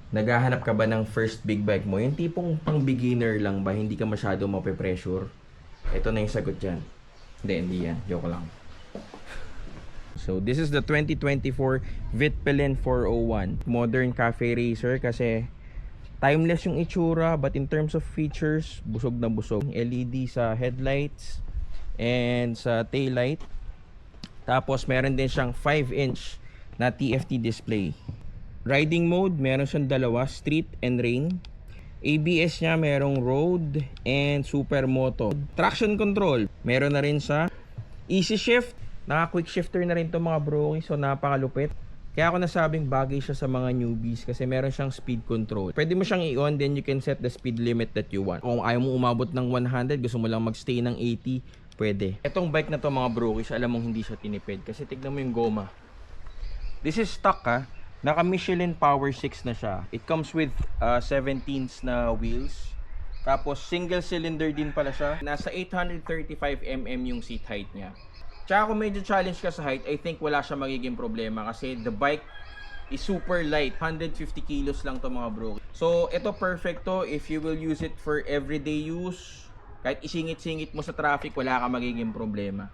Naghahanap ka ba ng first big bike mo? Yung tipong pang beginner lang ba, hindi ka masyado mape-pressure? Ito na yung sagot dyan. Hindi yan. Joke lang. So, this is the 2024 Vitpilin 401. Modern cafe racer kasi timeless yung itsura, but in terms of features, busog na busog. LED sa headlights and sa taillight. Tapos, meron din siyang 5-inch na TFT display. Riding mode, meron siyang dalawa, street and rain. ABS niya, merong road and supermoto. Traction control, meron na rin sa easy shift. Naka-quick shifter na rin to mga bro, so napakalupit. Kaya ako nasabing bagay siya sa mga newbies kasi meron siyang speed control. Pwede mo siyang i-on, then you can set the speed limit that you want. Kung ayaw mo umabot ng 100, gusto mo lang magstay ng 80, pwede. Etong bike na to mga bro, alam mong hindi siya tinipid kasi tignan mo yung goma. This is stock ha. Naka Michelin Power 6 na siya. It comes with 17s na wheels. Tapos single cylinder din pala siya. Nasa 835mm yung seat height niya. Tsaka kung medyo challenge ka sa height, I think wala siya magiging problema kasi the bike is super light. 150 kilos lang to mga bro. So ito perfect to if you will use it for everyday use. Kahit isingit-singit mo sa traffic, wala ka magiging problema.